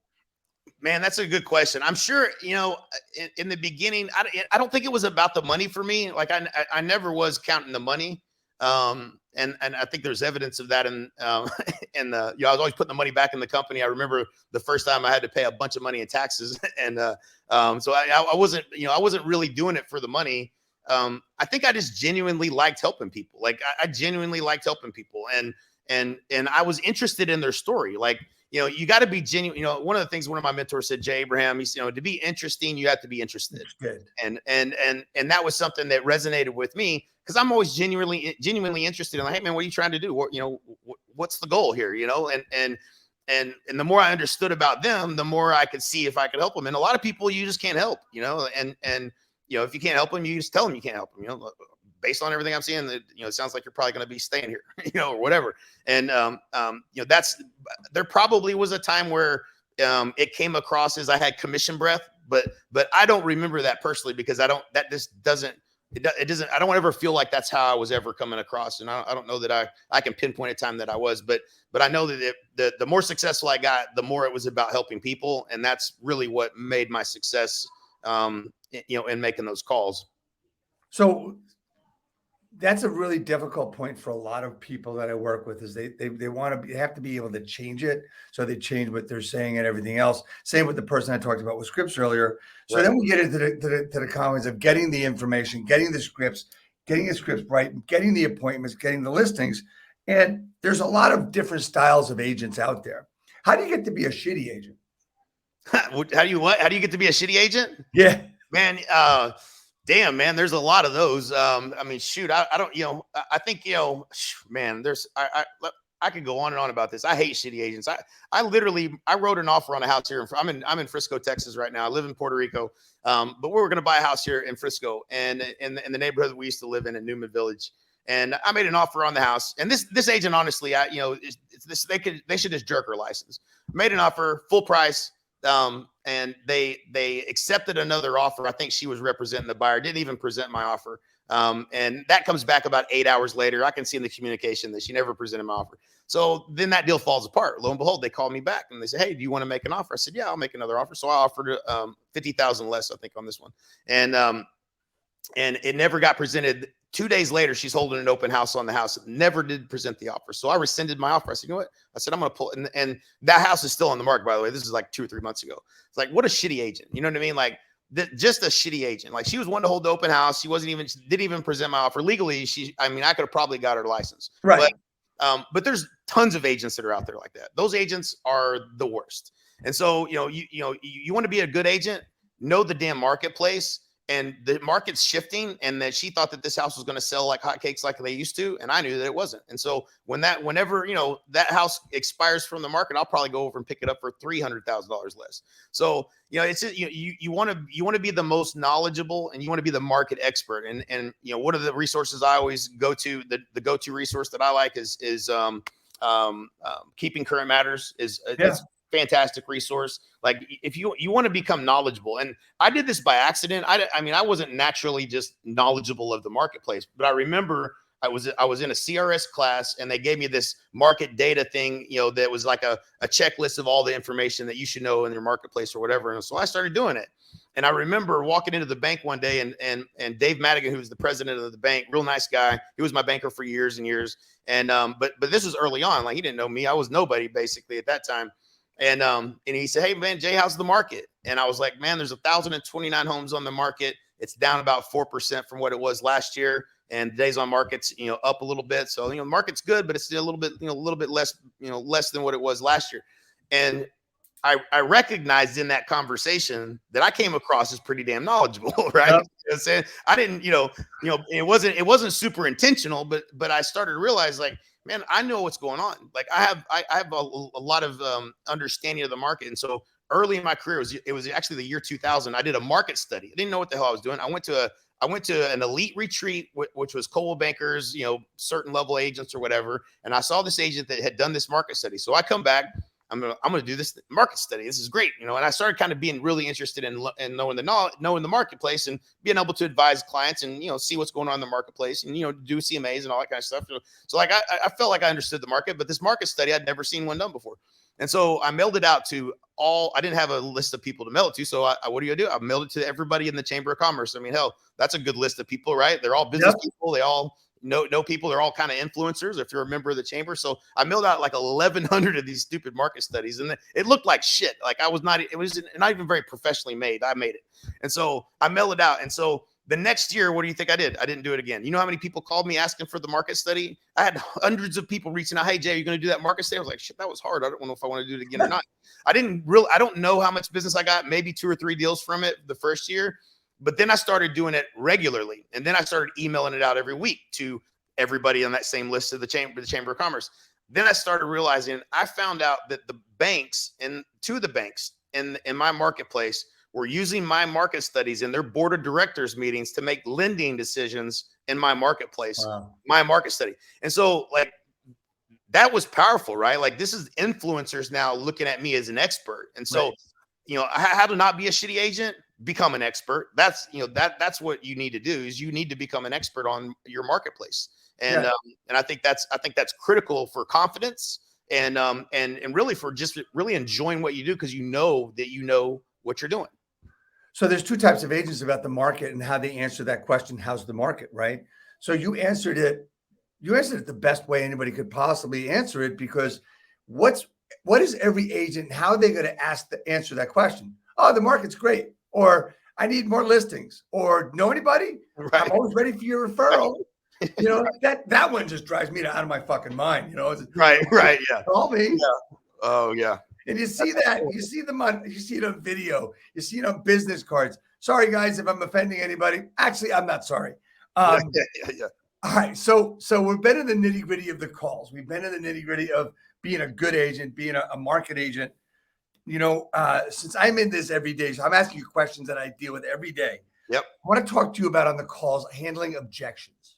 Man, that's a good question. I'm sure, in the beginning, I don't think it was about the money for me. Like I never was counting the money. And I think there's evidence of that I was always putting the money back in the company. I remember the first time I had to pay a bunch of money in taxes. And so I wasn't really doing it for the money. I think I just genuinely liked helping people. Like I genuinely liked helping people, and I was interested in their story. Like, you got to be genuine. One of the things one of my mentors said, Jay Abraham, he's, to be interesting, you have to be interested. Good. And that was something that resonated with me, because I'm always genuinely interested in, like, hey man, what are you trying to do? What's the goal here? And the more I understood about them, the more I could see if I could help them. And a lot of people you just can't help, and if you can't help them, you just tell them you can't help them, based on everything I'm seeing, that, it sounds like you're probably going to be staying here, or whatever. And, there probably was a time where, it came across as I had commission breath, but I don't remember that personally, because I don't ever feel like that's how I was ever coming across. And I don't know that I can pinpoint a time that I was, but I know that the more successful I got, the more it was about helping people. And that's really what made my success, in making those calls. So that's a really difficult point for a lot of people that I work with, is they have to be able to change it. So they change what they're saying and everything else. Same with the person I talked about with scripts earlier. So then we get into the comments of getting the information, getting the scripts right, getting the appointments, getting the listings. And there's a lot of different styles of agents out there. How do you get to be a shitty agent? How do you get to be a shitty agent? Yeah, man. Damn, man, there's a lot of those. I mean, shoot, I don't, I think, man, I could go on and on about this. I hate shitty agents. I wrote an offer on a house here. I'm in Frisco, Texas right now. I live in Puerto Rico. But we were going to buy a house here in Frisco, and in the neighborhood that we used to live in Newman Village. And I made an offer on the house. And this agent, honestly, they should just jerk her license. Made an offer, full price. And they accepted another offer. I think she was representing the buyer, didn't even present my offer. And that comes back about 8 hours later. I can see in the communication that she never presented my offer. So then that deal falls apart. Lo and behold, they called me back and they said, "Hey, do you want to make an offer?" I said, "Yeah, I'll make another offer." So I offered 50,000 less, I think, on this one. And it never got presented. 2 days later, she's holding an open house on the house. Never did present the offer. So I rescinded my offer. I said, "You know what?" I said, "I'm going to pull." And that house is still on the market, by the way. This is like 2 or 3 months ago. It's like, what a shitty agent. You know what I mean? Like, just a shitty agent. Like, she was one to hold the open house. She didn't even present my offer legally. I could have probably got her license. Right. But there's tons of agents that are out there like that. Those agents are the worst. And so, you want to be a good agent, know the damn marketplace. And the market's shifting, and that she thought that this house was going to sell like hotcakes like they used to, and I knew that it wasn't. And so whenever that house expires from the market, I'll probably go over and pick it up for $300,000 less. So it's you want to be the most knowledgeable, and you want to be the market expert. And one of the resources I always go to, the go-to resource that I like is Keeping Current Matters is fantastic resource. Like, if you want to become knowledgeable, and I did this by accident. I wasn't naturally just knowledgeable of the marketplace, but I remember I was in a CRS class, and they gave me this market data thing, that was like a checklist of all the information that you should know in your marketplace or whatever. And so I started doing it. And I remember walking into the bank one day, and Dave Madigan, who was the president of the bank, real nice guy. He was my banker for years and years. And but this was early on. Like, he didn't know me. I was nobody basically at that time. And he said, "Hey man, Jay, how's the market?" And I was like, "Man, there's 1,029 homes on the market. It's down about 4% from what it was last year. And days on market's, up a little bit. So, the market's good, but it's still a little bit less, less than what it was last year." And I recognized in that conversation that I came across as pretty damn knowledgeable, right? Yep. You know what I'm saying? I didn't, it wasn't super intentional, but I started to realize, like, man, I know what's going on. Like, I have a lot of understanding of the market. And so early in my career, it was actually the year 2000. I did a market study. I didn't know what the hell I was doing. I went to an elite retreat, which was Coldwell Bankers, certain level agents or whatever. And I saw this agent that had done this market study. So I come back. I'm gonna do this market study. This is great, And I started kind of being really interested in knowing the marketplace, and being able to advise clients, and see what's going on in the marketplace, and do CMAs and all that kind of stuff. So like, I felt like I understood the market, but this market study, I'd never seen one done before. And so I mailed it out to all. I didn't have a list of people to mail it to. So what do? I mailed it to everybody in the Chamber of Commerce. I mean, hell, that's a good list of people, right? They're all business people. They all know people. They're all kind of influencers if you're a member of the chamber. So I mailed out like 1,100 of these stupid market studies, and it looked like shit. Like, it was not even very professionally made. I made it. And so I mailed it out. And so the next year, what do you think I did? I didn't do it again. You know how many people called me asking for the market study? I had hundreds of people reaching out. "Hey, Jay, are you going to do that market study?" I was like, shit, that was hard. I don't know if I want to do it again or not. I don't know how much business I got, maybe 2 or 3 deals from it the first year. But then I started doing it regularly. And then I started emailing it out every week to everybody on that same list of the Chamber of Commerce. Then I started realizing, I found out that the banks in my marketplace were using my market studies in their board of directors meetings to make lending decisions in my marketplace. Wow. My market study. And so, like, that was powerful, right? Like, this is influencers now looking at me as an expert. And so, right, how to not be a shitty agent, become an expert. That's what you need to do, is you need to become an expert on your marketplace. And and I think that's critical for confidence, and really for just really enjoying what you do, because that you know what you're doing. So there's 2 types of agents about the market and how they answer that question. How's the market, right? So you answered it the best way anybody could possibly answer it, because what is every agent, how are they going to answer that question? "Oh, the market's great," or "I need more listings," or "Know anybody? Right. I'm always ready for your referral." That one just drives me out of my fucking mind. Right. Yeah. Call me. Yeah. Oh yeah. And you see that, you see it on video, you see it on business cards. Sorry guys, if I'm offending anybody. Actually, I'm not sorry. Yeah. All right. So we've been in the nitty-gritty of the calls. We've been in the nitty-gritty of being a good agent, being a market agent. Since I'm in this every day, so I'm asking you questions that I deal with every day. Yep. I want to talk to you about, on the calls, handling objections.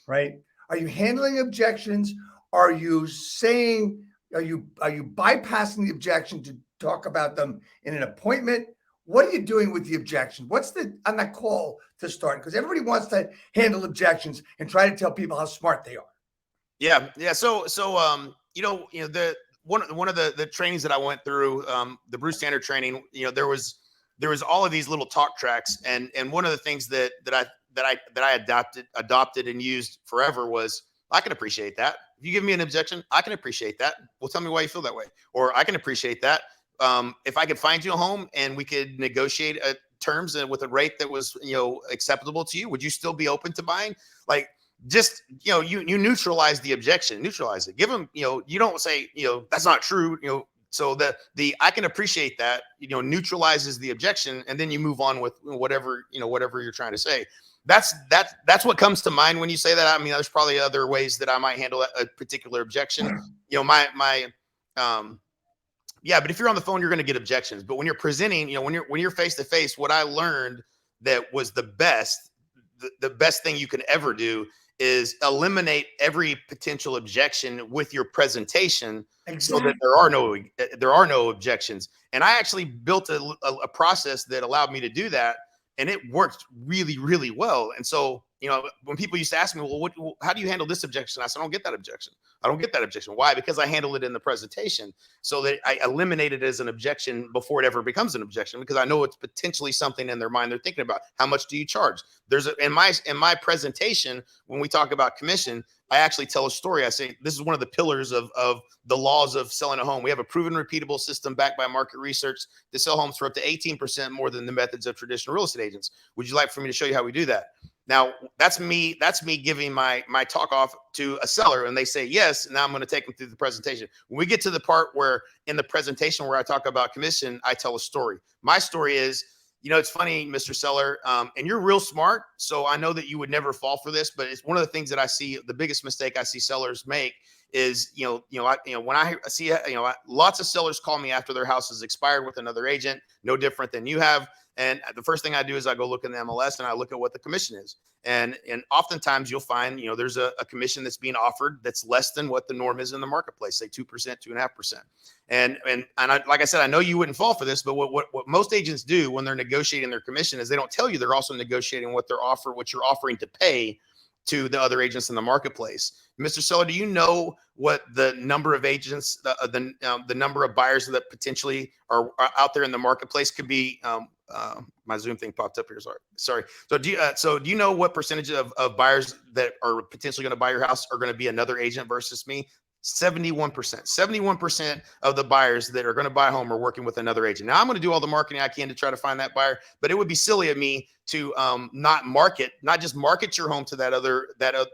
Right? Are you handling objections? Are you saying, are you bypassing the objection to talk about them in an appointment? What are you doing with the objection? What's the on that call to start? Because everybody wants to handle objections and try to tell people how smart they are. Yeah. So the one of the trainings that I went through, the Bruce Standard training, there was all of these little talk tracks, and one of the things that I adopted and used forever was, I can appreciate that. If you give me an objection, I can appreciate that. Well, tell me why you feel that way, or I can appreciate that. If I could find you a home and we could negotiate terms and with a rate that was acceptable to you, would you still be open to buying? Like, just you neutralize the objection, neutralize it, give them, you don't say that's not true, so the I can appreciate that neutralizes the objection, and then you move on with whatever you're trying to say. That's what comes to mind when you say that. I mean, there's probably other ways that I might handle a particular objection. Yeah, but if you're on the phone, you're going to get objections. But when you're presenting, when you're face to face, what I learned that was the best thing you can ever do is eliminate every potential objection with your presentation, so that there are no objections. And I actually built a process that allowed me to do that, and it worked really, really well. And so, when people used to ask me, well, how do you handle this objection? I said, I don't get that objection. I don't get that objection. Why? Because I handle it in the presentation, so that I eliminate it as an objection before it ever becomes an objection, because I know it's potentially something in their mind they're thinking about. How much do you charge? In my presentation, when we talk about commission, I actually tell a story. I say, this is one of the pillars of the laws of selling a home. We have a proven, repeatable system backed by market research to sell homes for up to 18% more than the methods of traditional real estate agents. Would you like for me to show you how we do that? Now, that's me giving my talk off to a seller, and they say yes. Now I'm going to take them through the presentation. When we get to the part where in the presentation where I talk about commission, I tell a story. My story is, it's funny, Mr. Seller, and you're real smart, so I know that you would never fall for this, but it's one of the things that I see, the biggest mistake I see sellers make is, when I see, lots of sellers call me after their house is expired with another agent, no different than you have. And the first thing I do is I go look in the MLS and I look at what the commission is. And oftentimes you'll find, there's a commission that's being offered that's less than what the norm is in the marketplace, say 2%, 2.5%. And like I said, I know you wouldn't fall for this, but what most agents do when they're negotiating their commission is they don't tell you they're also negotiating what you're offering to pay to the other agents in the marketplace. Mr. Seller, do you know what the number of agents, the number of buyers that potentially are out there in the marketplace could be? My Zoom thing popped up here. Sorry. So do you know what percentage of buyers that are potentially going to buy your house are going to be another agent versus me? 71%. 71% of the buyers that are going to buy a home are working with another agent. Now I'm going to do all the marketing I can to try to find that buyer, but it would be silly of me to not just market your home to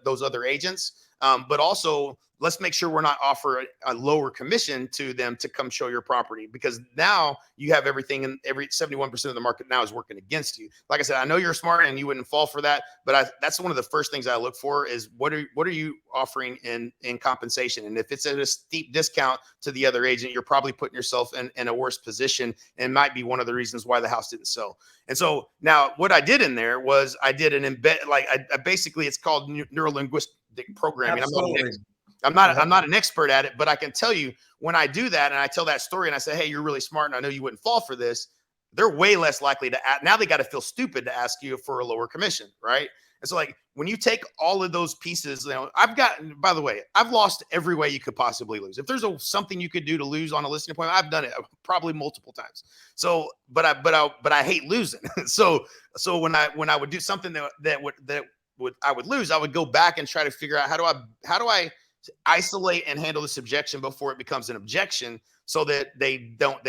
those other agents, but also let's make sure we're not offering a lower commission to them to come show your property, because now you have everything, and every 71% of the market now is working against you. Like I said, I know you're smart and you wouldn't fall for that, but that's one of the first things I look for is what are you offering in compensation? And if it's at a steep discount to the other agent, you're probably putting yourself in a worse position, and might be one of the reasons why the house didn't sell. And so now what I did in there was I did an embed, like I basically, it's called neuro-linguistic programming. Absolutely. I'm not an expert at it, but I can tell you when I do that and I tell that story and I say, hey, you're really smart and I know you wouldn't fall for this, they're way less likely to now they got to feel stupid to ask you for a lower commission, right? And so, like, when you take all of those pieces, by the way, I've lost every way you could possibly lose. If there's something you could do to lose on a listing appointment, I've done it probably multiple times. So, but I hate losing. so when I would do something that I would lose, I would go back and try to figure out how do I isolate and handle this objection before it becomes an objection, so that they don't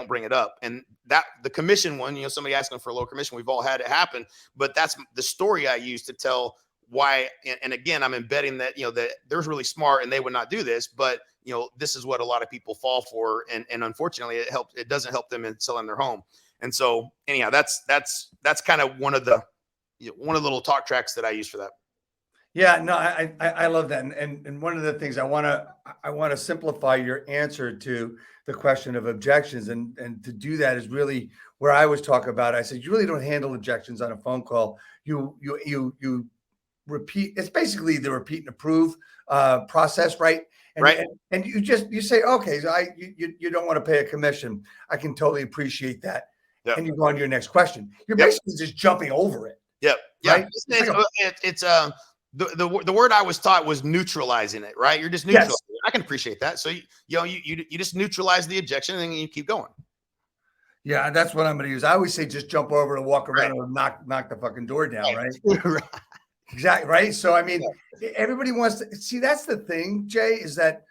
bring it up. And that the commission one, somebody asking for a lower commission, we've all had it happen, but that's the story I use to tell why. And again, I'm embedding that, that they're really smart and they would not do this, but this is what a lot of people fall for. And unfortunately it doesn't help them in selling their home. And so anyhow, that's kind of one of the little talk tracks that I use for that. Yeah, no, I love that. And one of the things I want to simplify your answer to the question of objections. And to do that is really where I was talking about. I said, you really don't handle objections on a phone call. You repeat. It's basically the repeat and approve process, right? And, Right. and you say, okay, so you don't want to pay a commission. I can totally appreciate that. Yep. And you go on to your next question. You're Yep. basically just jumping over it. Yep. Right? Yeah. It's the word I was taught was neutralizing it, right? You're just neutral. Yes. I can appreciate that. So you just neutralize the objection and then you keep going. Yeah, that's what I'm going to use. I always say just jump over and walk around Right. and knock the fucking door down, right? Right. Exactly, right? So, I mean, everybody wants to see. That's the thing, Jay, is that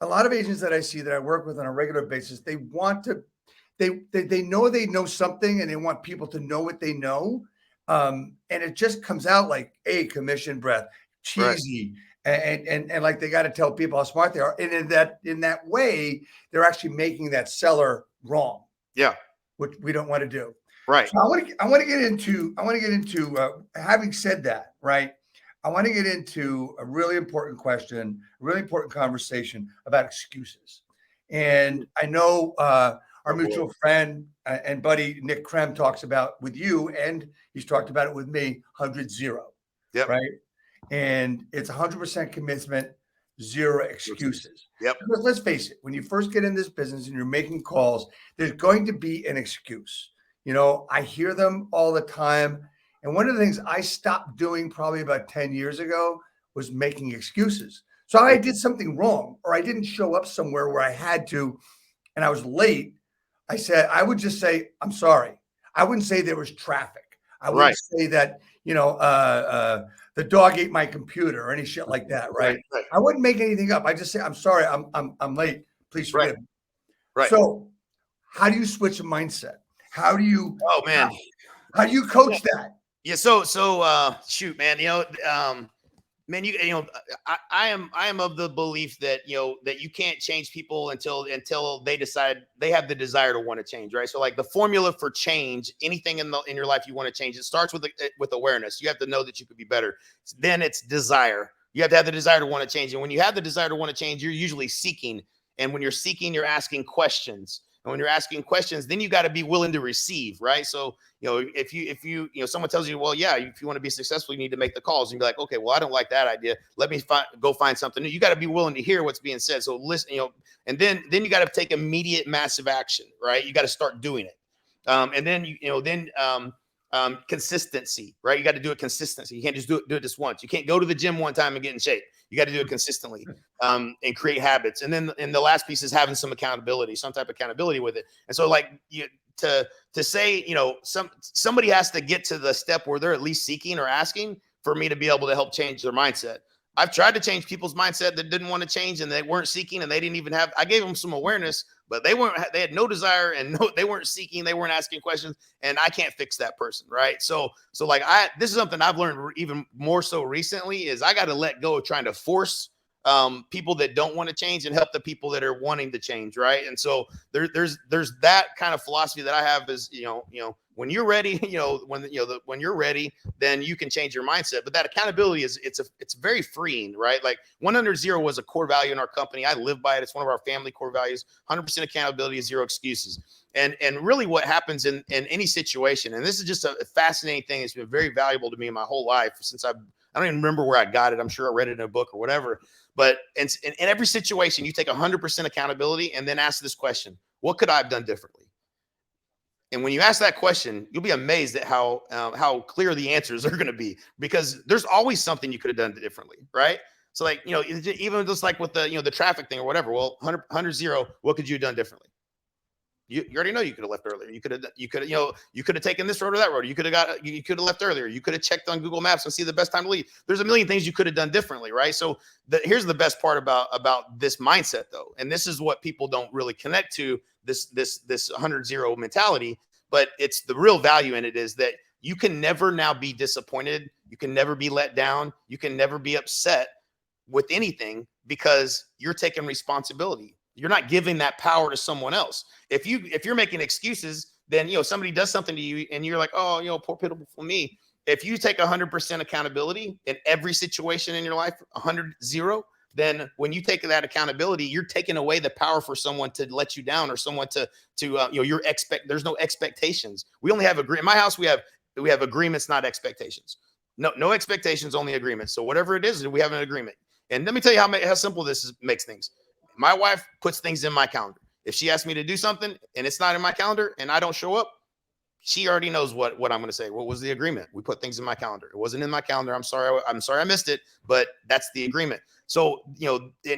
a lot of agents that I see that I work with on a regular basis, they want to, they know something and they want people to know what they know. And it just comes out like a commission breath, cheesy, and like they got to tell people how smart they are. And in that way, they're actually making that seller wrong. Yeah. Which we don't want to do. Right. So I want to get into having said that, right? I want to get into a really important question, a really important conversation about excuses. And I know our mutual friend and buddy Nick Krem talks about with you, and he's talked about it with me, 100-0. Yep. Right. And it's 100% commitment, 0 excuses. Yep. Because let's face it, when you first get in this business and you're making calls, there's going to be an excuse. You know, I hear them all the time. And one of the things I stopped doing probably about 10 years ago was making excuses. So I did something wrong or I didn't show up somewhere where I had to and I was late. I would just say, I'm sorry. I wouldn't say there was traffic. I wouldn't say that, the dog ate my computer or any shit like that, right? I wouldn't make anything up. I just say, I'm sorry, I'm late. Please forgive me. Right. So how do you switch a mindset? How do you how do you coach that? Yeah, so shoot, man, man, I am of the belief that that you can't change people until they decide they have the desire to want to change, right? So like the formula for change, anything in your life you want to change, it starts with awareness. You have to know that you could be better. Then it's desire. You have to have the desire to want to change, and when you have the desire to want to change, you're usually seeking. And when you're seeking, you're asking questions. And when you're asking questions, then you got to be willing to receive, right? So, if you someone tells you, well, yeah, if you want to be successful, you need to make the calls. And you're like, okay, well, I don't like that idea. Let me go find something new. You got to be willing to hear what's being said. So listen, and then you got to take immediate massive action, right? You got to start doing it. And then consistency, right? You got to do it consistently. You can't just do it just once. You can't go to the gym one time and get in shape. You got to do it consistently and create habits. And then the last piece is having some accountability, some type of accountability with it. And so like to say, somebody has to get to the step where they're at least seeking or asking for me to be able to help change their mindset. I've tried to change people's mindset that didn't want to change and they weren't seeking and they didn't even I gave them some awareness, but they had no desire and they weren't seeking, they weren't asking questions, and I can't fix that person. Right. So like this is something I've learned even more so recently is I got to let go of trying to force people that don't want to change and help the people that are wanting to change. Right. And so there's that kind of philosophy that I have is, when you're ready, when you're ready, then you can change your mindset. But that accountability it's very freeing, right? Like 100-0 was a core value in our company. I live by it. It's one of our family core values. 100% accountability is 0 excuses. And really what happens in any situation, and this is just a fascinating thing. It's been very valuable to me in my whole life since I don't even remember where I got it. I'm sure I read it in a book or whatever. But in every situation, you take 100% accountability and then ask this question: what could I have done differently? And when you ask that question, you'll be amazed at how clear the answers are going to be, because there's always something you could have done differently, right? So like, even just like with the traffic thing or whatever, well, 100-0, what could you have done differently? You already know you could have left earlier. You could have taken this road or that road. You could have left earlier. You could have checked on Google Maps and see the best time to leave. There's a million things you could have done differently, right? So here's the best part about this mindset though. And this is what people don't really connect to, this 100-0 mentality, but it's the real value in it is that you can never now be disappointed. You can never be let down. You can never be upset with anything because you're taking responsibility. You're not giving that power to someone else. If you're making excuses, then somebody does something to you and you're like, oh, poor pitiful me. If you take 100% accountability in every situation in your life, 100-0, then when you take that accountability, you're taking away the power for someone to let you down or someone to there's no expectations. We only have in my house, we have agreements, not expectations. no expectations, only agreements. So whatever it is, we have an agreement. And let me tell you how simple makes things. My wife puts things in my calendar. If she asks me to do something and it's not in my calendar and I don't show up, she already knows what I'm going to say. What was the agreement? We put things in my calendar. It wasn't in my calendar. I'm sorry I missed it, but that's the agreement. So,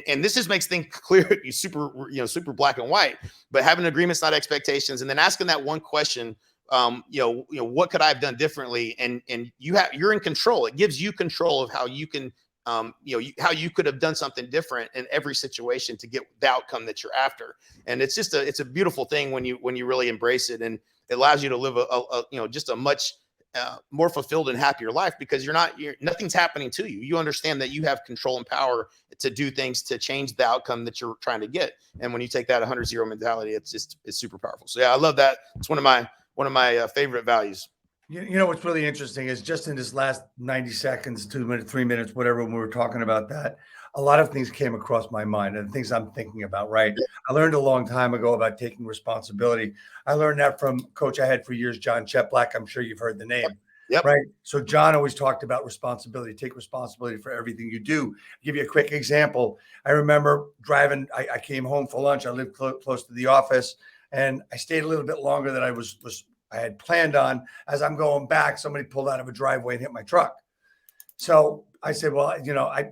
and this just makes things clear, super black and white, but having agreements, not expectations. And then asking that one question, what could I have done differently? And you're in control. It gives you control of how you can, how you could have done something different in every situation to get the outcome that you're after. And it's just it's a beautiful thing when you really embrace it. And it allows you to live just a much more fulfilled and happier life, because nothing's happening to you. You understand that you have control and power to do things to change the outcome that you're trying to get. And when you take that 100-0 mentality, it's super powerful. So yeah, I love that. It's one of my favorite values. You know what's really interesting is just in this last 90 seconds, 2 minutes, 3 minutes, whatever, when we were talking about that, a lot of things came across my mind and things I'm thinking about, right? I learned a long time ago about taking responsibility. I learned that from coach I had for years, John Cheplack. I'm sure you've heard the name, right? So John always talked about responsibility, take responsibility for everything you do. I'll give you a quick example. I remember driving, I came home for lunch. I lived close to the office and I stayed a little bit longer than I had planned on. As I'm going back, somebody pulled out of a driveway and hit my truck. So I said, well,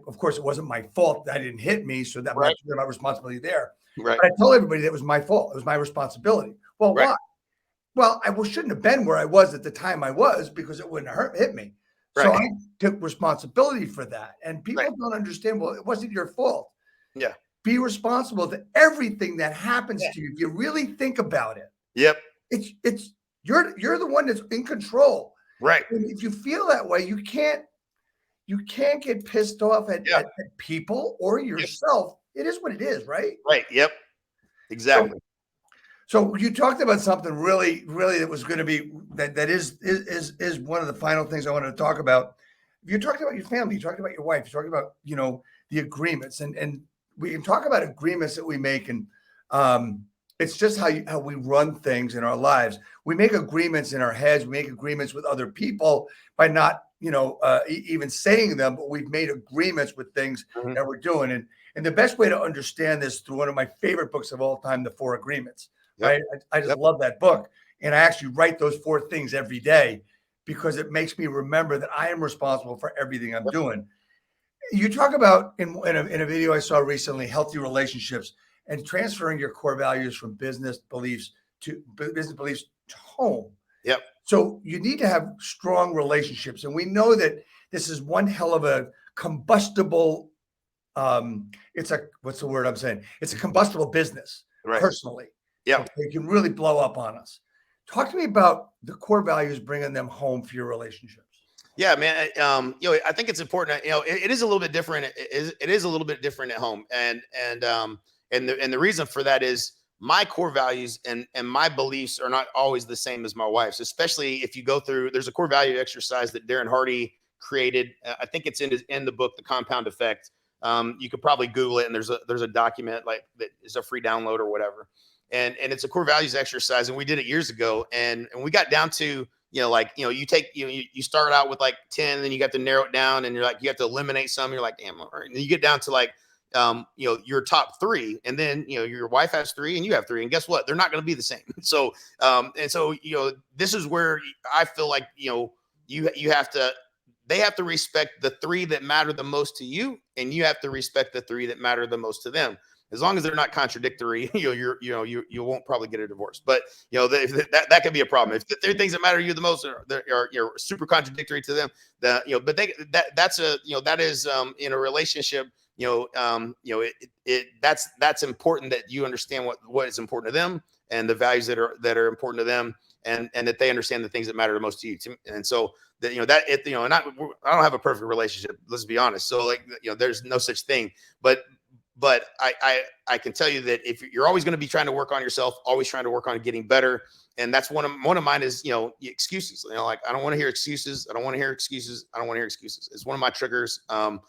of course it wasn't my fault that I didn't hit me. So that might be my responsibility there. Right. But I told everybody that it was my fault. It was my responsibility. Well, why? Well, I shouldn't have been where I was at the time I was, because it wouldn't have hit me. So I took responsibility for that. And people don't understand, well, it wasn't your fault. Yeah. Be responsible for everything that happens to you. If you really think about it. Yep. You're the one that's in control. Right. And if you feel that way, you can't get pissed off at people or yourself. It is what it is, right? Right. Yep. Exactly. So you talked about something really, really that was going to be that is one of the final things I wanted to talk about. You talked about your family, you talked about your wife, you talked about the agreements, and we can talk about agreements that we make, and it's just how we run things in our lives. We make agreements in our heads. We make agreements with other people by not, even saying them, but we've made agreements with things that we're doing. And the best way to understand this through one of my favorite books of all time, The 4 Agreements, right? I just love that book. And I actually write those 4 things every day because it makes me remember that I am responsible for everything I'm doing. You talk about in a video I saw recently, healthy relationships and transferring your core values from business beliefs to home. Yep. So you need to have strong relationships. And we know that this is one hell of a combustible, what's the word I'm saying? It's a combustible business, personally. Yeah. It can really blow up on us. Talk to me about the core values, bringing them home for your relationships. Yeah, man. I think it's important. It is a little bit different. It is a little bit different at home. And the reason for that is my core values and my beliefs are not always the same as my wife's, especially if you go through, there's a core value exercise that Darren Hardy created. I think it's in the book, The Compound Effect. You could probably Google it, and there's a document like that is a free download or whatever. And it's a core values exercise. And we did it years ago. And we got down to, you start out with like 10, and then you got to narrow it down, and you have to eliminate some. You're like, damn, all right. And then you get down to like, your top 3, and then, your wife has 3 and you have 3, and guess what? They're not going to be the same. So, this is where I feel like, they have to respect the 3 that matter the most to you, and you have to respect the 3 that matter the most to them. As long as they're not contradictory, you won't probably get a divorce. But that could be a problem if the 3 things that matter to you the most are super contradictory to them. But that is in a relationship. That's important, that you understand what is important to them and the values that are important to them, and that they understand the things that matter the most to you. And so that and I don't have a perfect relationship. Let's be honest. So there's no such thing. But I can tell you that if you're always going to be trying to work on yourself, always trying to work on getting better, and that's one of mine is excuses. Like, I don't want to hear excuses. I don't want to hear excuses. I don't want to hear excuses. It's one of my triggers. And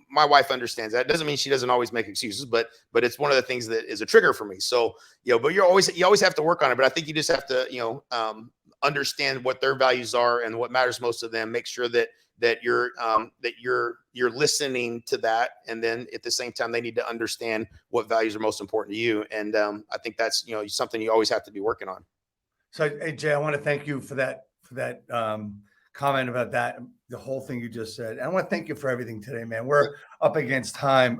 my wife understands that. It doesn't mean she doesn't always make excuses, but it's one of the things that is a trigger for me. So but you always have to work on it. But I think you just have to understand what their values are and what matters most to them. Make sure that you're listening to that, and then at the same time they need to understand what values are most important to you. And I think that's something you always have to be working on. So, hey, Jay, I want to thank you for that comment about that, the whole thing you just said. And I want to thank you for everything today, man. We're up against time,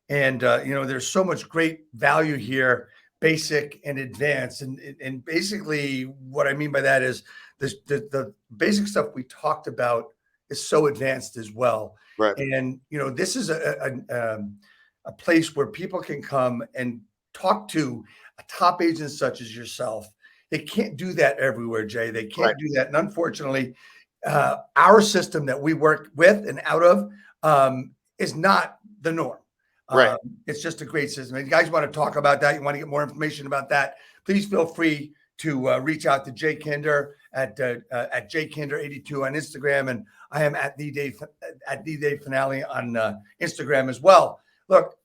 and there's so much great value here, basic and advanced, and basically what I mean by that is the basic stuff we talked about is so advanced as well. Right. And this is a place where people can come and talk to a top agent such as yourself. They can't do that everywhere, Jay. They can't do that. And unfortunately, our system that we work with and out of is not the norm. Right. It's just a great system. And you guys want to talk about that, you want to get more information about that, please feel free to reach out to Jay Kinder at jkinder82 on Instagram. And I am at the day finale on Instagram as well. Look,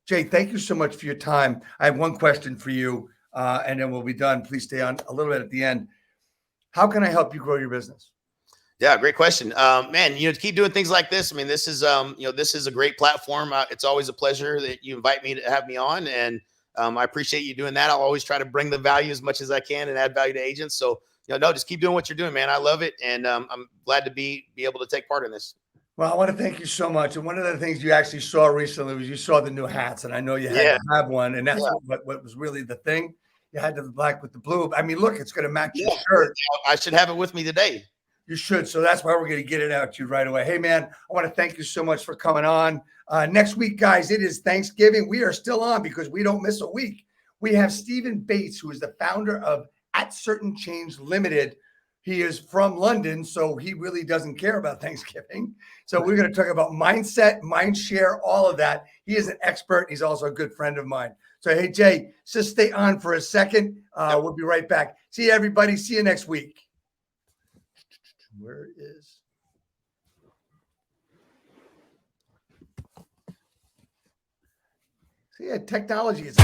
Jay, thank you so much for your time. I have one question for you. And then we'll be done. Please stay on a little bit at the end. How can I help you grow your business? Yeah, great question. Man, to keep doing things like this. I mean, this is a great platform. It's always a pleasure that you invite me to have me on. And I appreciate you doing that. I'll always try to bring the value as much as I can and add value to agents. So, just keep doing what you're doing, man. I love it. And I'm glad to be able to take part in this. Well, I want to thank you so much. And one of the things you actually saw recently was you saw the new hats. And I know you had to have one. And that's what was really the thing. You had the black with the blue. I mean, look, it's going to match your shirt. I should have it with me today. You should. So that's why we're going to get it out to you right away. Hey, man, I want to thank you so much for coming on. Next week, guys, it is Thanksgiving. We are still on because we don't miss a week. We have Stephen Bates, who is the founder of At Certain Change Limited. He is from London, so he really doesn't care about Thanksgiving. So we're going to talk about mindset, mind share, all of that. He is an expert. He's also a good friend of mine. So, hey, Jay, just stay on for a second. We'll be right back. See you, everybody. See you next week. Where is? See, technology is.